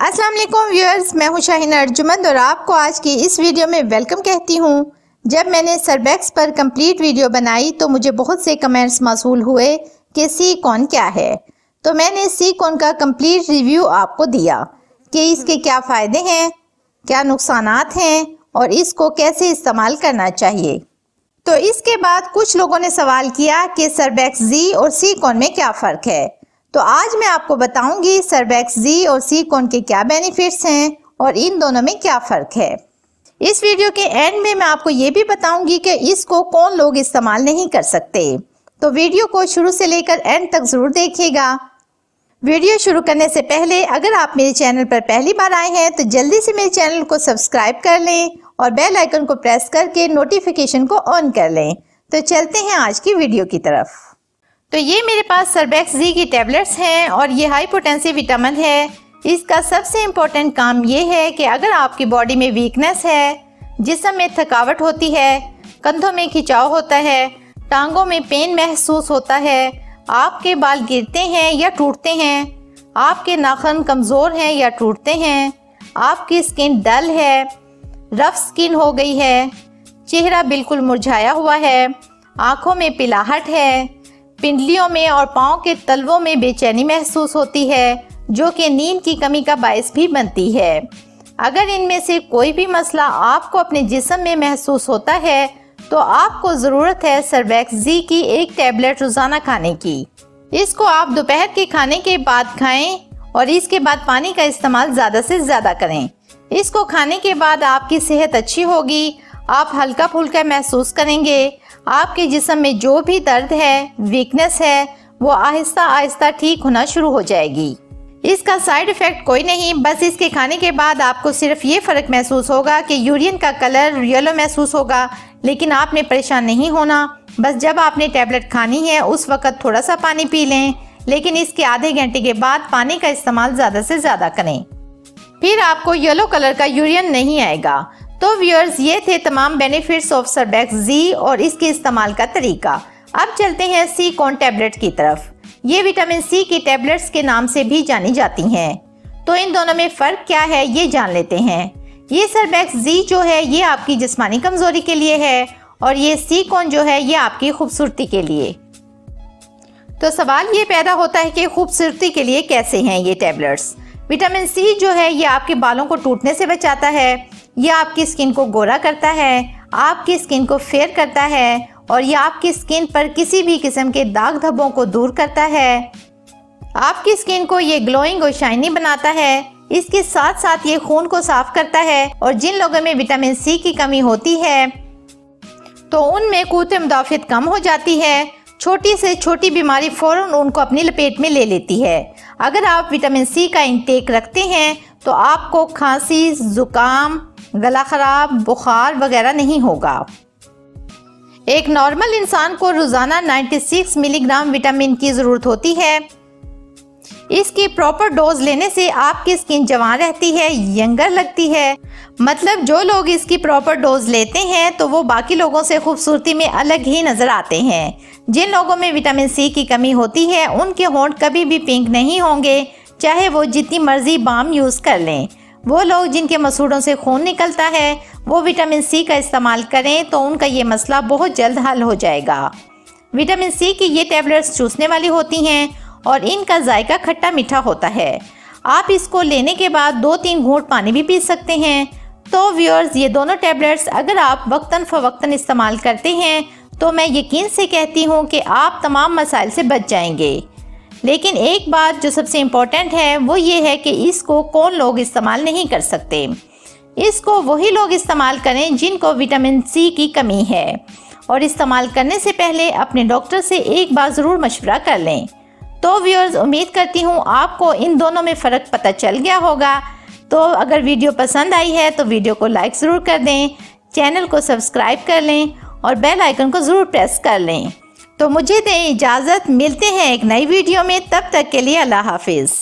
अस्सलाम वालेकुम व्यूअर्स, मैं हूं शाहीन अर्जुमंद और आपको आज की इस वीडियो में वेलकम कहती हूं। जब मैंने सर्बैक्स पर कंप्लीट वीडियो बनाई तो मुझे बहुत से कमेंट्स मौसूल हुए कि सिलिकॉन क्या है। तो मैंने सिलिकॉन का कंप्लीट रिव्यू आपको दिया कि इसके क्या फ़ायदे हैं, क्या नुकसानात हैं और इसको कैसे इस्तेमाल करना चाहिए। तो इसके बाद कुछ लोगों ने सवाल किया कि सर्बैक्स जी और सिलिकॉन में क्या फ़र्क है। तो आज मैं आपको बताऊंगी सर्बैक्स जी और सिलिकॉन के क्या बेनिफिट्स हैं और इन दोनों में क्या फ़र्क है। इस वीडियो के एंड में मैं आपको ये भी बताऊंगी कि इसको कौन लोग इस्तेमाल नहीं कर सकते। तो वीडियो को शुरू से लेकर एंड तक ज़रूर देखिएगा। वीडियो शुरू करने से पहले अगर आप मेरे चैनल पर पहली बार आए हैं तो जल्दी से मेरे चैनल को सब्सक्राइब कर लें और बेल आइकन को प्रेस करके नोटिफिकेशन को ऑन कर लें। तो चलते हैं आज की वीडियो की तरफ। तो ये मेरे पास सर्बैक्स जी की टैबलेट्स हैं और ये हाई पोटेंशियल विटामिन है। इसका सबसे इम्पोर्टेंट काम ये है कि अगर आपकी बॉडी में वीकनेस है, जिस्म में थकावट होती है, कंधों में खिंचाव होता है, टांगों में पेन महसूस होता है, आपके बाल गिरते हैं या टूटते हैं, आपके नाखून कमज़ोर हैं या टूटते हैं, आपकी स्किन डल है, रफ स्किन हो गई है, चेहरा बिल्कुल मुरझाया हुआ है, आँखों में पिलाहट है, पिंडलियों में और पाँव के तलवों में बेचैनी महसूस होती है, जो कि नींद की कमी का बायस भी बनती है। अगर इनमें से कोई भी मसला आपको अपने जिस्म में महसूस होता है तो आपको ज़रूरत है सर्बैक्स जी की एक टैबलेट रोज़ाना खाने की। इसको आप दोपहर के खाने के बाद खाएं और इसके बाद पानी का इस्तेमाल ज़्यादा से ज़्यादा करें। इसको खाने के बाद आपकी सेहत अच्छी होगी, आप हल्का फुल्का महसूस करेंगे, आपके जिस्म में जो भी दर्द है, वीकनेस है, वो आहिस्ता आहिस्ता ठीक होना शुरू हो जाएगी। इसका साइड इफ़ेक्ट कोई नहीं, बस इसके खाने के बाद आपको सिर्फ ये फ़र्क महसूस होगा कि यूरिन का कलर येलो महसूस होगा, लेकिन आपने परेशान नहीं होना। बस जब आपने टैबलेट खानी है उस वक़्त थोड़ा सा पानी पी लें, लेकिन इसके आधे घंटे के बाद पानी का इस्तेमाल ज़्यादा से ज़्यादा करें, फिर आपको येलो कलर का यूरिन नहीं आएगा। तो व्यूअर्स, ये थे तमाम बेनिफिट्स ऑफ सर्बैक्स जी और इसके इस्तेमाल का तरीका। अब चलते हैं सिलिकॉन टैबलेट की तरफ। ये विटामिन सी की टैबलेट्स के नाम से भी जानी जाती हैं। तो इन दोनों में फ़र्क क्या है ये जान लेते हैं। ये सर्बैक्स जी जो है ये आपकी जिस्मानी कमज़ोरी के लिए है और ये सिलिकॉन जो है ये आपकी खूबसूरती के लिए। तो सवाल ये पैदा होता है कि खूबसूरती के लिए कैसे हैं ये टैबलेट्स। विटामिन सी जो है ये आपके बालों को टूटने से बचाता है, ये आपकी स्किन को गोरा करता है, आपकी स्किन को फेयर करता है और ये आपकी स्किन पर किसी भी किस्म के दाग धब्बों को दूर करता है। आपकी स्किन को ये ग्लोइंग और शाइनी बनाता है। इसके साथ साथ ये खून को साफ करता है और जिन लोगों में विटामिन सी की कमी होती है तो उनमें क़ुव्वत मुदाफ़ियत कम हो जाती है। छोटी से छोटी बीमारी फ़ौरन उनको अपनी लपेट में ले लेती है। अगर आप विटामिन सी का इंटेक रखते हैं तो आपको खांसी, ज़ुकाम, गला ख़राब, बुखार वगैरह नहीं होगा। एक नॉर्मल इंसान को रोज़ाना 96 मिलीग्राम विटामिन की ज़रूरत होती है। इसकी प्रॉपर डोज लेने से आपकी स्किन जवान रहती है, यंगर लगती है। मतलब जो लोग इसकी प्रॉपर डोज लेते हैं तो वो बाकी लोगों से खूबसूरती में अलग ही नज़र आते हैं। जिन लोगों में विटामिन सी की कमी होती है उनके होंठ कभी भी पिंक नहीं होंगे, चाहे वो जितनी मर्जी बाम यूज़ कर लें। वो लोग जिनके मसूड़ों से खून निकलता है वो विटामिन सी का इस्तेमाल करें तो उनका ये मसला बहुत जल्द हल हो जाएगा। विटामिन सी की ये टैबलेट्स चूसने वाली होती हैं और इनका जायका खट्टा मीठा होता है। आप इसको लेने के बाद 2-3 घूंट पानी भी पी सकते हैं। तो व्यूअर्स, ये दोनों टैबलेट्स अगर आप वक्तन फ़वक्तन इस्तेमाल करते हैं तो मैं यकीन से कहती हूँ कि आप तमाम मसाइल से बच जाएंगे। लेकिन एक बात जो सबसे इम्पोर्टेंट है वो ये है कि इसको कौन लोग इस्तेमाल नहीं कर सकते। इसको वही लोग इस्तेमाल करें जिनको विटामिन सी की कमी है और इस्तेमाल करने से पहले अपने डॉक्टर से एक बार ज़रूर मशवरा कर लें। तो व्यूअर्स, उम्मीद करती हूँ आपको इन दोनों में फ़र्क पता चल गया होगा। तो अगर वीडियो पसंद आई है तो वीडियो को लाइक ज़रूर कर दें, चैनल को सब्सक्राइब कर लें और बेल आइकन को ज़रूर प्रेस कर लें। तो मुझे दें इजाज़त, मिलते हैं एक नई वीडियो में। तब तक के लिए अल्लाह हाफिज़।